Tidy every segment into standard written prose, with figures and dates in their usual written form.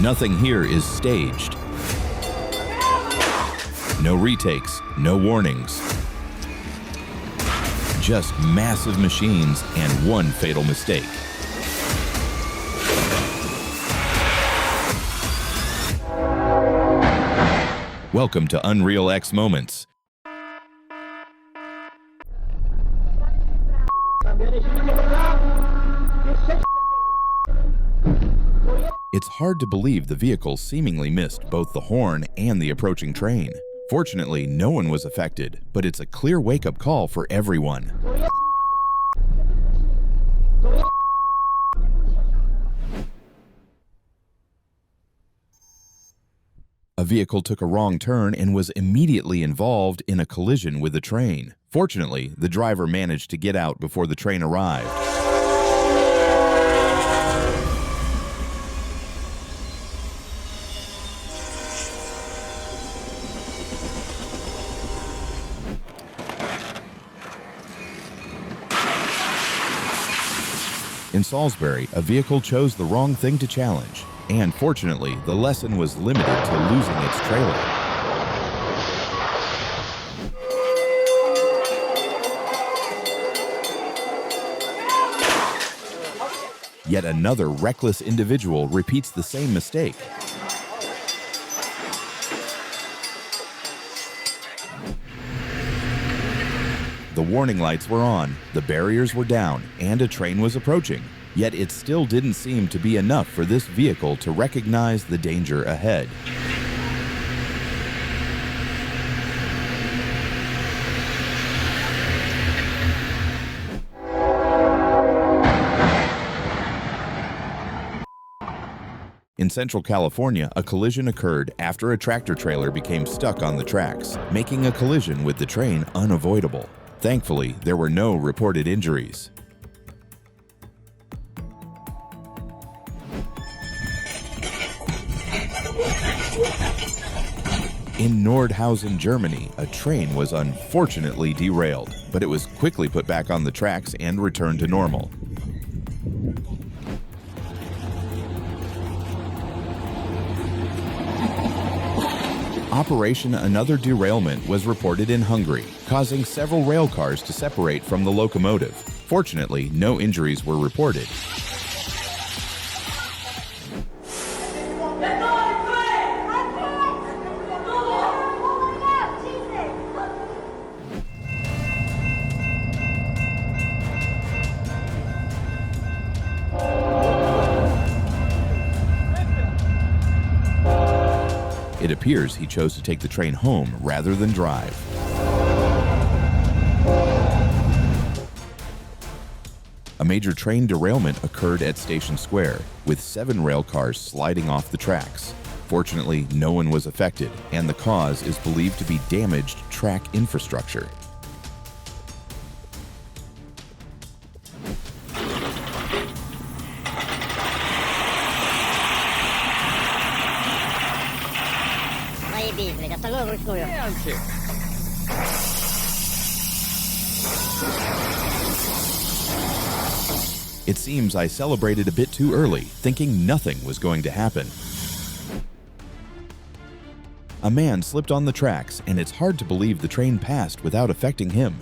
Nothing here is staged. No retakes, no warnings. Just massive machines and one fatal mistake. Welcome to UnrealX Moments. It's hard to believe the vehicle seemingly missed both the horn and the approaching train. Fortunately, no one was affected, but it's a clear wake-up call for everyone. A vehicle took a wrong turn and was immediately involved in a collision with the train. Fortunately, the driver managed to get out before the train arrived. In Salisbury, a vehicle chose the wrong thing to challenge, and fortunately, the lesson was limited to losing its trailer. Yet another reckless individual repeats the same mistake. The warning lights were on, the barriers were down, and a train was approaching. Yet it still didn't seem to be enough for this vehicle to recognize the danger ahead. In Central California, a collision occurred after a tractor-trailer became stuck on the tracks, making a collision with the train unavoidable. Thankfully, there were no reported injuries. In Nordhausen, Germany, a train was unfortunately derailed, but it was quickly put back on the tracks and returned to normal. Operation Another Derailment was reported in Hungary, causing several rail cars to separate from the locomotive. Fortunately, no injuries were reported. It appears he chose to take the train home rather than drive. A major train derailment occurred at Station Square, with 7 rail cars sliding off the tracks. Fortunately, no one was affected, and the cause is believed to be damaged track infrastructure. It seems I celebrated a bit too early, thinking nothing was going to happen. A man slipped on the tracks, and it's hard to believe the train passed without affecting him.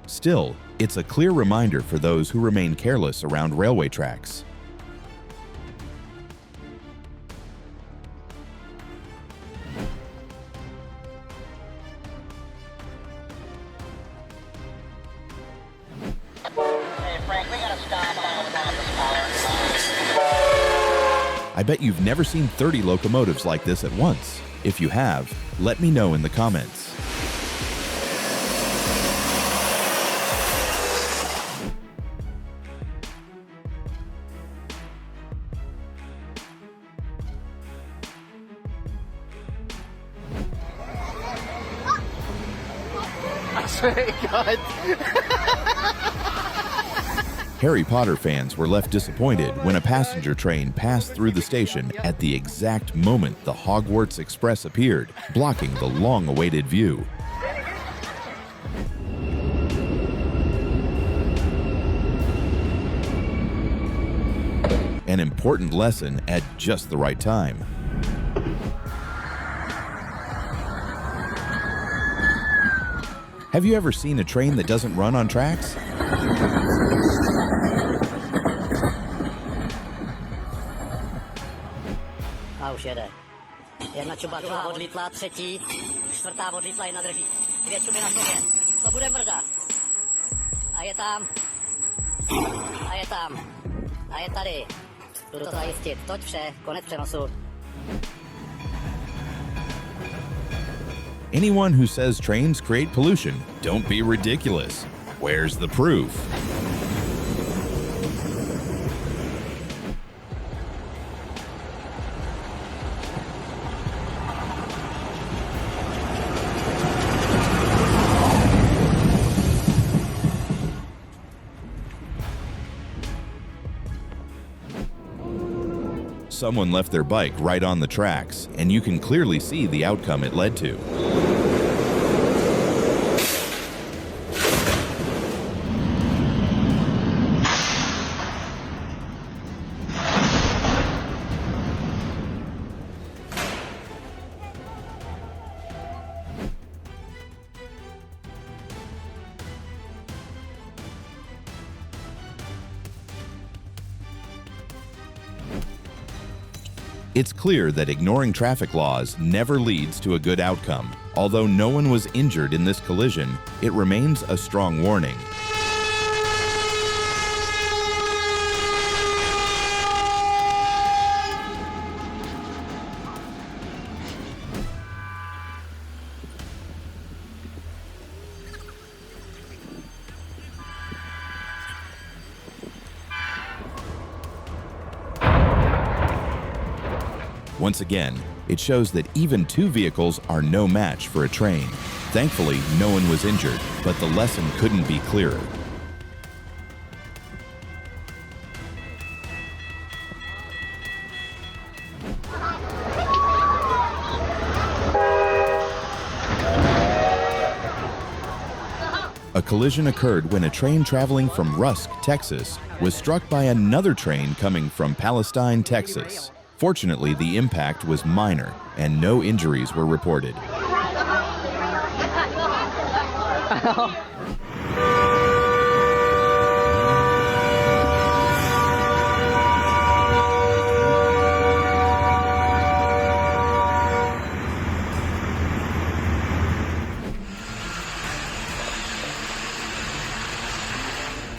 Still, it's a clear reminder for those who remain careless around railway tracks. I bet you've never seen 30 locomotives like this at once. If you have, let me know in the comments. I swear to God. Harry Potter fans were left disappointed when a passenger train passed through the station at the exact moment the Hogwarts Express appeared, blocking the long-awaited view. An important lesson at just the right time. Have you ever seen a train that doesn't run on tracks? A už jede. Jedna čuba, druhá odlítla, třetí, čtvrtá odlítla, jedna drží. Dvě čuby na sobě. To bude mrda. A je tam. A je tam. A je tady. Jdu to zajistit. Toť vše. Konec přenosu. Anyone who says trains create pollution, don't be ridiculous. Where's the proof? Someone left their bike right on the tracks, and you can clearly see the outcome it led to. It's clear that ignoring traffic laws never leads to a good outcome. Although no one was injured in this collision, it remains a strong warning. Once again, it shows that even two vehicles are no match for a train. Thankfully, no one was injured, but the lesson couldn't be clearer. A collision occurred when a train traveling from Rusk, Texas, was struck by another train coming from Palestine, Texas. Fortunately, the impact was minor, and no injuries were reported.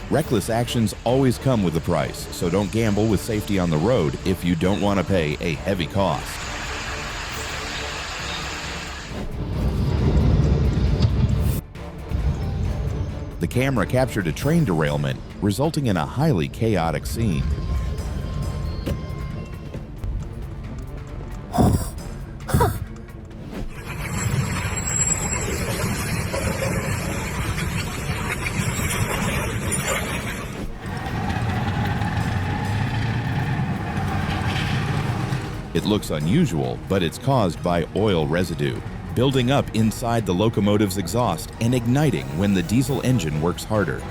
Reckless actions always come with a price, so don't gamble with safety on the road if you don't want to pay a heavy cost. The camera captured a train derailment, resulting in a highly chaotic scene. It looks unusual, but it's caused by oil residue, building up inside the locomotive's exhaust and igniting when the diesel engine works harder.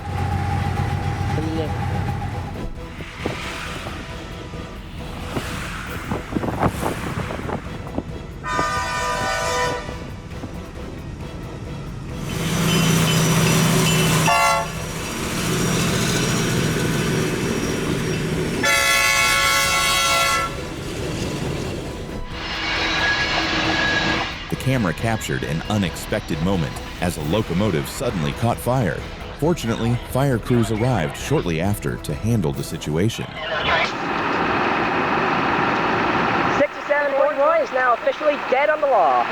The camera captured an unexpected moment as a locomotive suddenly caught fire. Fortunately, fire crews arrived shortly after to handle the situation. 67.1 is now officially dead on the law.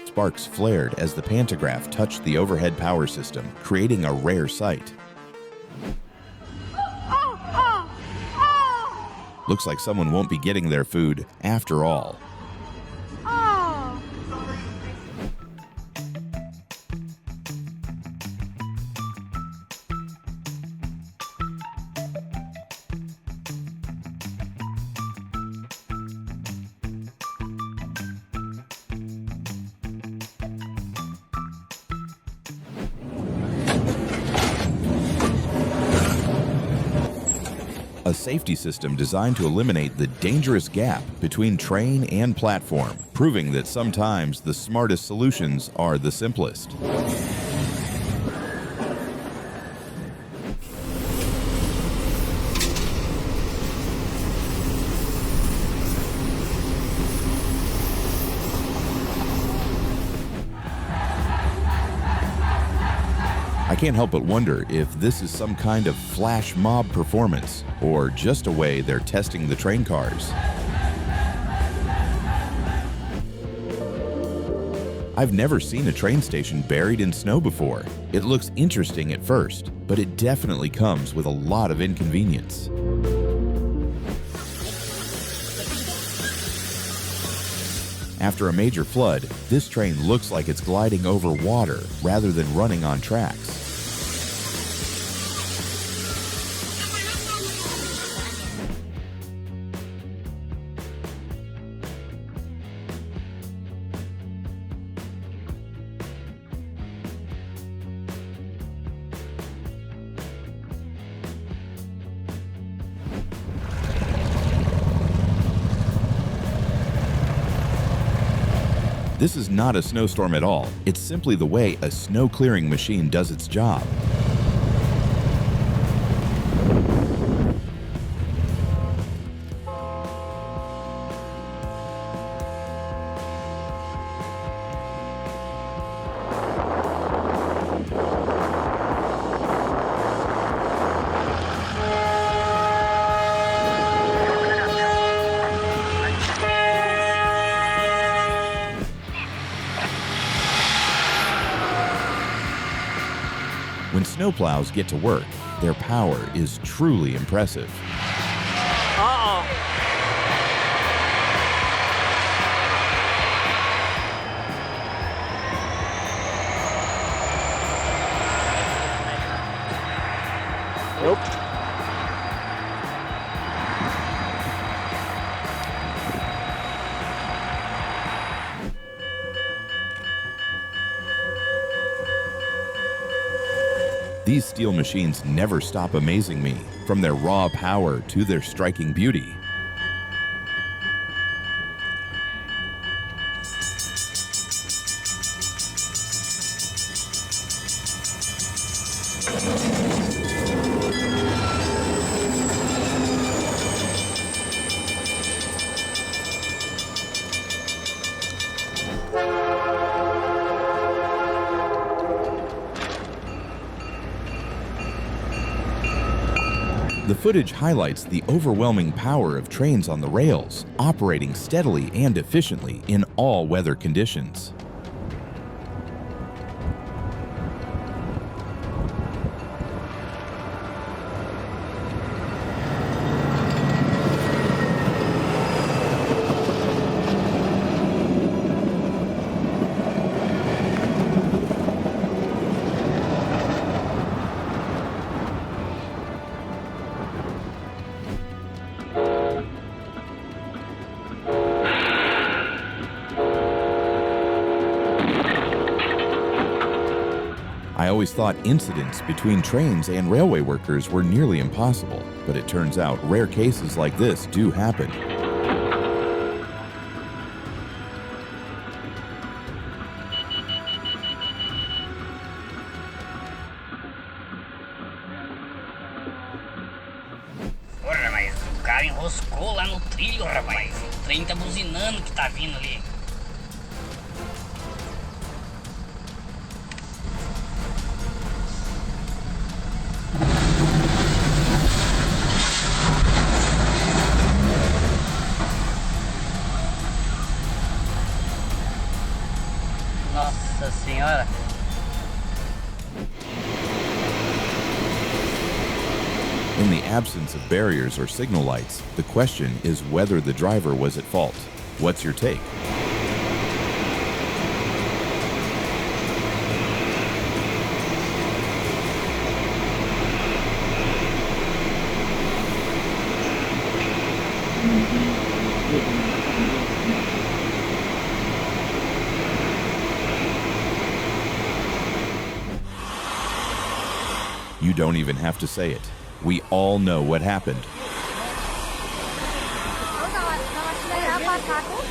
Sparks flared as the pantograph touched the overhead power system, creating a rare sight. Looks like someone won't be getting their food after all. a safety system designed to eliminate the dangerous gap between train and platform, proving that sometimes the smartest solutions are the simplest. I can't help but wonder if this is some kind of flash mob performance, or just a way they're testing the train cars. I've never seen a train station buried in snow before. It looks interesting at first, but it definitely comes with a lot of inconvenience. After a major flood, this train looks like it's gliding over water rather than running on tracks. This is not a snowstorm at all. It's simply the way a snow clearing machine does its job. When snowplows get to work, their power is truly impressive. Nope. These steel machines never stop amazing me, from their raw power to their striking beauty. The footage highlights the overwhelming power of trains on the rails, operating steadily and efficiently in all weather conditions. I always thought incidents between trains and railway workers were nearly impossible, but it turns out rare cases like this do happen. Porra, mas o cara enroscou lá no trilho, rapaz. O trem tá buzinando que tá vindo ali. Nossa Senhora. In the absence of barriers or signal lights, the question is whether the driver was at fault. What's your take? You don't even have to say it. We all know what happened. apa takut?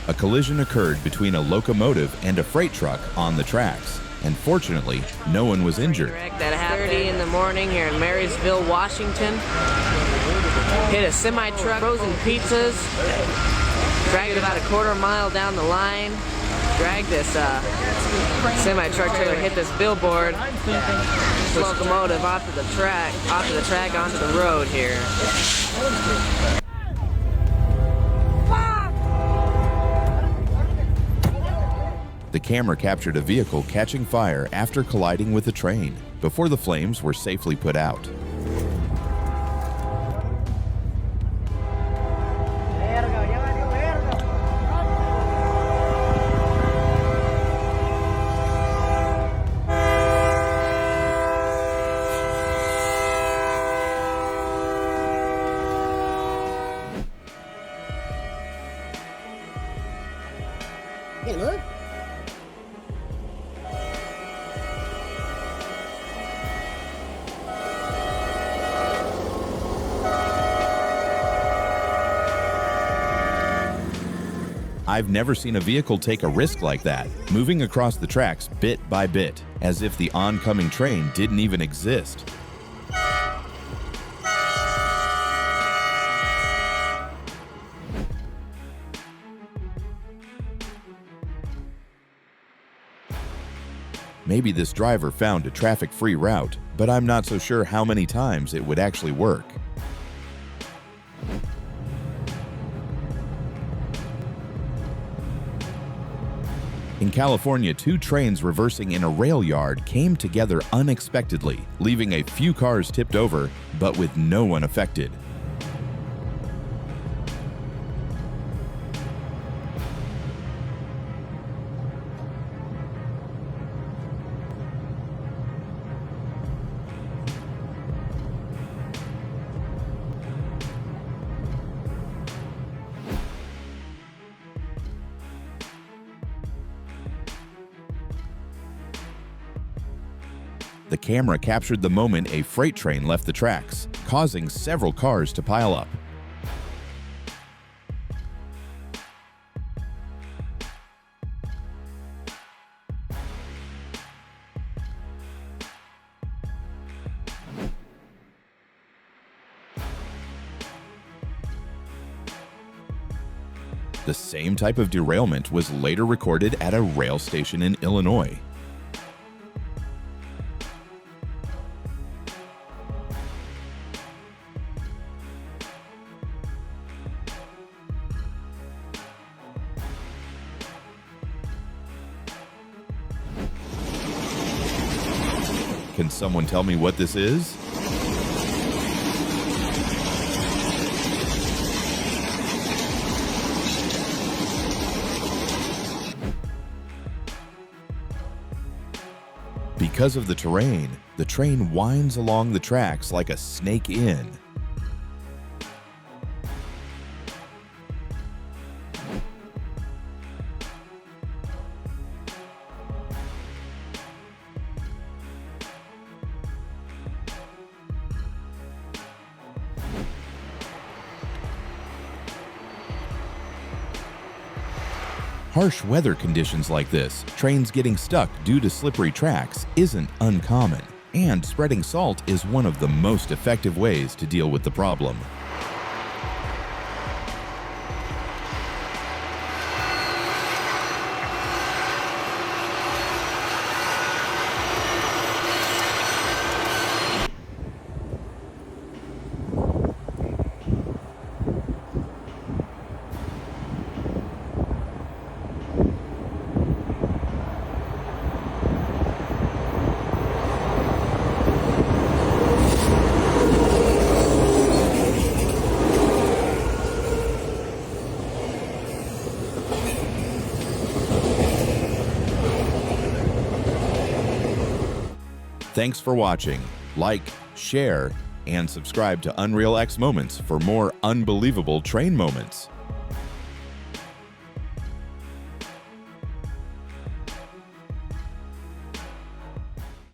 A collision occurred between a locomotive and a freight truck on the tracks, and fortunately, no one was injured. That happened 30 in the morning here in Marysville, Washington. Hit a semi-truck, frozen pizzas, dragged it about a quarter mile down the line, dragged this semi-truck trailer, hit this billboard, locomotive off the track onto the road here. The camera captured a vehicle catching fire after colliding with a train before the flames were safely put out. Hello? I've never seen a vehicle take a risk like that, moving across the tracks bit by bit, as if the oncoming train didn't even exist. Maybe this driver found a traffic-free route, but I'm not so sure how many times it would actually work. In California, 2 trains reversing in a rail yard came together unexpectedly, leaving a few cars tipped over, but with no one affected. The camera captured the moment a freight train left the tracks, causing several cars to pile up. The same type of derailment was later recorded at a rail station in Illinois. Can someone tell me what this is? Because of the terrain, the train winds along the tracks like a snake in. Harsh weather conditions like this, trains getting stuck due to slippery tracks, isn't uncommon, and spreading salt is one of the most effective ways to deal with the problem. Thanks for watching. Like, share, and subscribe to UnrealX Moments for more unbelievable train moments.